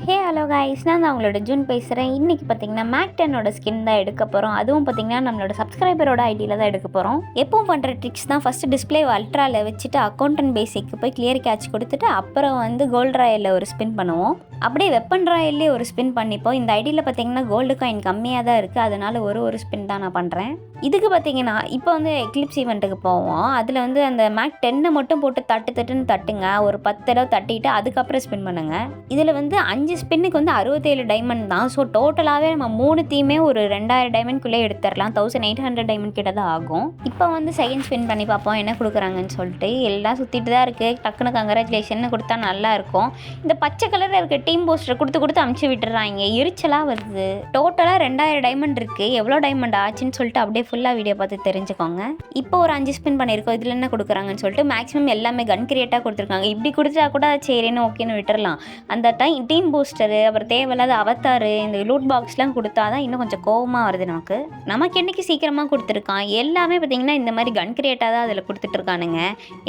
Hello guys, நான் தான் உங்களோட ஜூன் பேசுகிறேன். இன்றைக்கி பார்த்தீங்கன்னா மேக்10ஓட ஸ்கின் தான் எடுக்க போகிறோம். அதுவும் பார்த்தீங்கன்னா நம்மளோட சப்ஸ்கிரைபரோட ஐடியில் தான் எடுக்க போகிறோம். எப்பவும் பண்ணுற ட்ரிக்ஸ் தான். ஃபஸ்ட்டு டிஸ்பிளே அல்ட்ராவில் வச்சுட்டு அக்கௌண்ட் அண்ட் பேசிக்கு போய் கிளியர் கேட்ச் கொடுத்துட்டு அப்புறம் கோல்டு ராயலில் ஒரு ஸ்பின் பண்ணுவோம். அப்படியே வெப்பன் ராயல்லே ஒரு ஸ்பின் பண்ணிப்போம். இந்த ஐடியில் பார்த்தீங்கன்னா கோல்டு காயின் கம்மியாக தான் இருக்குது, அதனால் ஒரு ஸ்பின் தான் நான் பண்ணுறேன். இதுக்கு பார்த்தீங்கன்னா இப்போ எக்லிப்ஸ் ஈவெண்ட்டுக்கு போவோம். அதில் அந்த மேக்10 மட்டும் போட்டு தட்டுன்னு தட்டுங்க. ஒரு 10 தடவை தட்டிட்டு அதுக்கப்புறம் ஸ்பின் பண்ணுங்கள். இதில் 5 ஸ்பின்னுக்கு 67 டைமண்ட் தான். ஸோ டோட்டலாகவே நம்ம 3 தீமே ஒரு 2000 டைமண்ட்குள்ளே எடுத்துடலாம். 1800 டைமண்ட் கிட்ட தான் ஆகும். இப்போ செகண்ட் ஸ்பின் பண்ணி பார்ப்போம் என்ன கொடுக்குறாங்கன்னு சொல்லிட்டு. எல்லாம் சுற்றிட்டு தான் இருக்குது. டக்குன்னு கங்க்ராச்சுலேஷன் கொடுத்தா நல்லாயிருக்கும். இந்த பச்சை கலரில் இருக்க டீம் போஸ்டர் கொடுத்து அமுச்சு விட்டுறாங்க. எரிச்சலாக வருது. டோட்டலாக 2000 டைமண்ட் இருக்குது. எவ்வளோ டைமண்ட் ஆச்சுன்னு சொல்லிட்டு அப்படியே ஃபுல்லாக வீடியோ பார்த்து தெரிஞ்சுக்கோங்க. இப்போ ஒரு 5 ஸ்பின் பண்ணியிருக்கோம். இதில் என்ன கொடுக்குறாங்கன்னு சொல்லிட்டு மேக்ஸிமம் எல்லாமே கன் கிரியேட்டாக கொடுத்துருக்காங்க. இப்படி கொடுத்தா கூட சரின்னு ஓகேன்னு விட்டுறலாம். அந்த டீம் பூஸ்டரு, அப்புறம் தேவையில்லாத அவத்தாரு, இந்த லூட் பாக்ஸ்லாம் கொடுத்தா தான் இன்னும் கொஞ்சம் கோவமாக வருது நமக்கு என்றைக்கு சீக்கிரமாக கொடுத்துருக்கான். எல்லாமே பார்த்தீங்கன்னா இந்த மாதிரி கன் கிரியேட்டாக தான் அதில் கொடுத்துட்ருக்கானுங்க.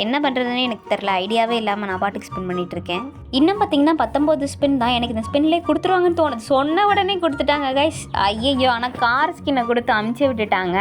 என்ன பண்ணுறதுன்னு எனக்கு தெரில. ஐடியாவே இல்லாமல் நான் பாட்டுக்கு ஸ்பின் பண்ணிகிட்ருக்கேன். இன்னும் பார்த்தீங்கன்னா 19 ஸ்பின் தான். எனக்கு இந்த ஸ்பின்லேயே கொடுத்துருவாங்கன்னு தோணுது. சொன்ன உடனே கொடுத்துட்டாங்க கைஸ். ஐயோ, ஆனால் கார் ஸ்கின்னை கொடுத்து அமுச்சு விட்டுட்டாங்க.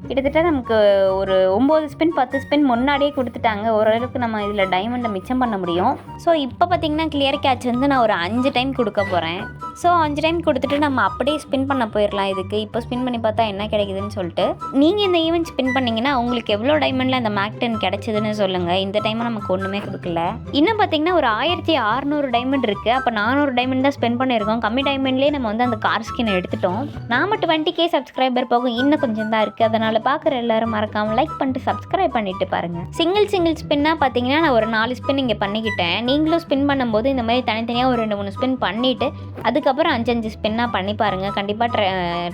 கிட்டத்தட்ட நமக்கு ஒரு 9 ஸ்பின் 10 ஸ்பின் முன்னாடியே கொடுத்துட்டாங்க. ஓரளவுக்கு நம்ம இதில் டைமண்டை மிச்சம் பண்ண முடியும். ஸோ இப்போ பார்த்தீங்கன்னா கிளியர் கேட்ச் நான் ஒரு 5 டைம் கொடுக்க போகிறேன். ஸோ 5 டைம் கொடுத்துட்டு நம்ம அப்படியே ஸ்பின் பண்ண போயிடலாம். இதுக்கு இப்போ ஸ்பின் பண்ணி பார்த்தா என்ன கிடைக்குதுன்னு சொல்லிட்டு. நீங்கள் இந்த ஈவெண்ட் ஸ்பின் பண்ணிங்கன்னா உங்களுக்கு எவ்வளோ டைமண்டில் அந்த மேக்10 கிடைச்சதுன்னு சொல்லுங்கள். இந்த டைமை நமக்கு ஒன்றுமே கொடுக்கல. இன்னும் பார்த்தீங்கன்னா ஒரு 1600 டைமண்ட் இருக்குது. அப்போ 400 டைமண்ட் தான் ஸ்பெண்ட் பண்ணியிருக்கோம். கம்மி டைமண்ட்லேயே நம்ம அந்த கார் ஸ்கினை எடுத்துட்டோம். நாம 20K சப்ஸ்கிரைபர் போகும் இன்னும் கொஞ்சம் தான் இருக்குது. அதனால் பார்க்குற எல்லாரும் மறக்காமல் லைக் பண்ணிட்டு சப்ஸ்கிரைப் பண்ணிட்டு பாருங்கள். சிங்கிள் ஸ்பின்னாக பார்த்தீங்கன்னா நான் ஒரு 4 ஸ்பின் இங்கே பண்ணிக்கிட்டேன். நீங்களும் ஸ்பின் பண்ணும்போது இந்த மாதிரி தனித்தனியாக ஒரு 2-3 ஸ்பின் பண்ணிவிட்டு அதுக்கப்புறம் 5 ஸ்பின்னாக பண்ணி பாருங்கள். கண்டிப்பாக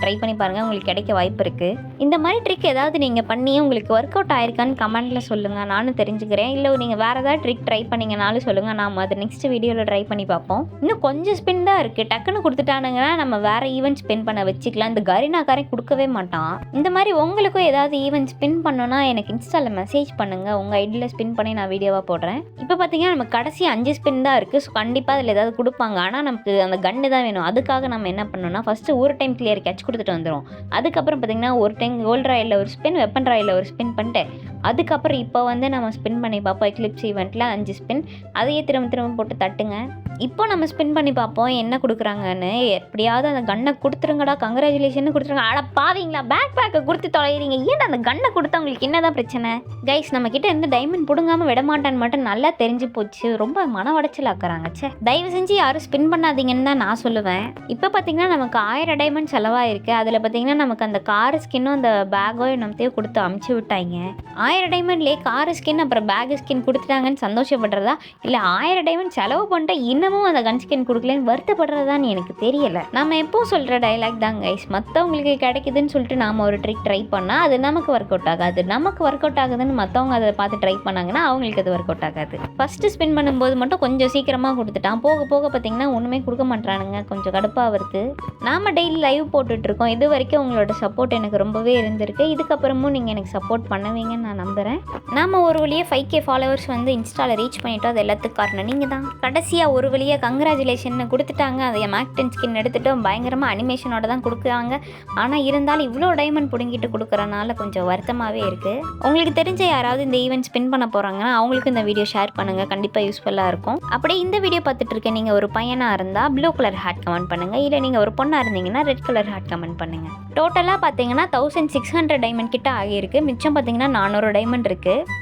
ட்ரை பண்ணி பாருங்கள். உங்களுக்கு கிடைக்க வாய்ப்பு இருக்குது. இந்த மாதிரி ட்ரிக் ஏதாவது நீங்கள் பண்ணி உங்களுக்கு ஒர்க் அவுட் ஆயிருக்கான்னு கமெண்ட்டில் சொல்லுங்கள். நானும் தெரிஞ்சுக்கிறேன். இல்லை நீங்கள் வேறு ஏதாவது ட்ரிக் ட்ரை பண்ணிங்கனாலும் சொல்லுங்கள். நாம் அதை நெக்ஸ்ட் வீடியோவில் ட்ரை பண்ணி பார்ப்போம். இன்னும் கொஞ்சம் ஸ்பின் தான் இருக்குது. டக்குன்னு கொடுத்துட்டானுங்கன்னா நம்ம வேறு ஈவெண்ட் ஸ்பின் பண்ண வச்சுக்கலாம். இந்த கரினாக்காரன் கொடுக்கவே மாட்டான். இந்த மாதிரி உங்களுக்கும் ஏதாவது ஈவெண்ட் ஸ்பின் பண்ணோன்னா எனக்கு இன்ஸ்டாவில் மெசேஜ் பண்ணுங்கள். உங்கள் ஐடியில் ஸ்பின் பண்ணி நான் வீடியோவாக போடுறேன். இப்போ பார்த்தீங்கன்னா நம்ம கடைசி 5 ஸ்பின் தான் இருக்குது. ஸோ கண்டிப்பாக அதில் ஏதாவது கொடுப்பாங்க. ஆனால் நமக்கு அந்த கன்று தான் வேணும். அதுக்காக நம்ம என்ன பண்ணோம்னா ஃபஸ்ட்டு ஒரு டைம் கிளியர் கேட்ச் கொடுத்துட்டு வந்துடும். அதுக்கப்புறம் பார்த்தீங்கன்னா ஒரு டைம் கோல்டு ராயலில் ஒரு ஸ்பின், வெப்பன் ராயலில் ஒரு ஸ்பின் பண்ணிட்டு அதுக்கப்புறம் இப்போ நம்ம ஸ்பின் பண்ணி பார்ப்போம். எக்லிப்ஸ் ஈவெண்ட்டில் 5 ஸ்பின். அதையே திரும்ப போட்டு தட்டுங்க. இப்போ நம்ம ஸ்பின் பண்ணி பார்ப்போம் என்ன கொடுக்குறாங்கன்னு. எப்படியாவது அந்த கன்னை கொடுத்துருங்கடா, கங்க்ராச்சுலேஷன் கொடுத்துருங்க. அட பாவீங்களா, பேக்கை கொடுத்து தொலைகிறீங்க. ஏன் அந்த கன்னை கொடுத்தா உங்களுக்கு என்னதான் பிரச்சனை? கைஸ், நம்ம கிட்ட இருந்து டைமண்ட் பிடுங்காமல் விடமாட்டான்னு மட்டும் நல்லா தெரிஞ்சு போச்சு. ரொம்ப மன உடைச்சல் ஆக்குறாங்க. தயவு செஞ்சு யாரும் ஸ்பின் பண்ணாதீங்கன்னு தான் நான் சொல்லுவேன். இப்போ பார்த்தீங்கன்னா நமக்கு 1000 டைமண்ட் செலவாயிருக்கு. அதில் பார்த்தீங்கன்னா நமக்கு அந்த கார் ஸ்கின்னும் அந்த பேக்கோ என்னத்தையும் கொடுத்து அமுச்சு விட்டாங்க. 1000 டைமண்ட்லேயே கார் ஸ்கின் அப்புறம் பேக் ஸ்கின் கொடுத்துட்டாங்கன்னு சந்தோஷப்படுறதா, இல்லை 1000 டைமண்ட் செலவு பண்ணிட்டு இன்னமும் அந்த கன் ஸ்கின் கொடுக்கலன்னு வருத்தப்படுறதான்னு எனக்கு தெரியலை. நம்ம எப்பவும் சொல்கிற டைலாக் தான் கைஸ். மற்றவங்களுக்கு கிடைக்குதுன்னு சொல்லிட்டு நாம் ஒரு ட்ரிக் ட்ரை பண்ணால் அது நமக்கு ஒர்க் அவுட் ஆகாது. நமக்கு ஒர்க் அவுட் ஆகுதுன்னு மற்றவங்க அதை பார்த்து ட்ரை பண்ணாங்கன்னா அவங்களுக்கு அது ஒர்க் அவுட் ஆகாது. ஃபஸ்ட்டு ஸ்பின் பண்ணும்போது மட்டும் கொஞ்சம் சீக்கிரமாக கொடுத்துட்டான். போக பார்த்தீங்கன்னா ஒன்றுமே கொடுக்க மாட்டானுங்க. கொஞ்சம் கடுப்பாக வருது. நாம் டெய்லி லைவ் போட்டுட்ருக்கோம். இது வரைக்கும் உங்களோட சப்போர்ட் எனக்கு ரொம்பவே இருந்திருக்கு. இதுக்கப்புறமும் நீங்கள் எனக்கு சப்போர்ட் பண்ணுவீங்கன்னு நான் நம்புகிறேன். நாம் ஒரு வழியாக 5K ஃபாலோவர்ஸ் இன்ஸ்டாவில் ரீச் பண்ணிட்டோம். அது எல்லாத்துக்கும் காரணம் நீங்கள் தான். கடைசியாக ஒரு வழியாக கங்க்ராச்சுலேஷன் கொடுத்துட்டாங்க. அதை மேக்10 ஸ்கின் எடுத்துகிட்டு பயங்கரமாக அனிமேஷனோட தான் கொடுக்குறாங்க. ஆனால் இருந்தாலும் இவ்வளோ டைமண்ட் பிடுங்கிட்டு கொடுக்குறனால கொஞ்சம் வருத்தமாகவே இருக்குது. உங்களுக்கு தெரிஞ்ச யாராவது இந்த ஈவெண்ட் ஸ்பின் பண்ண போகிறாங்கன்னா அவங்களுக்கு இந்த வீடியோ ஷேர் பண்ணுங்கள். கண்டிப்பாக யூஸ்ஃபுல்லாக இருக்கும். அப்படியே இந்த வீடியோ பார்த்துட்டு இருக்கேன். நீங்கள் ஒரு பையனாக இருந்தால் ப்ளூ கலர் ஹார்ட் கமெண்ட் பண்ணுங்கள். இல்லை நீங்கள் ஒரு பொண்ணாக இருந்தீங்கன்னா ரெட் கலர் ஹார்ட் கமெண்ட் பண்ணுங்கள். டோட்டலாக பார்த்தீங்கன்னா 1600 டைமண்ட் கிட்ட ஆகியிருக்கு. மிச்சம் பார்த்தீங்கன்னா 400 டைமண்ட் இருக்குது.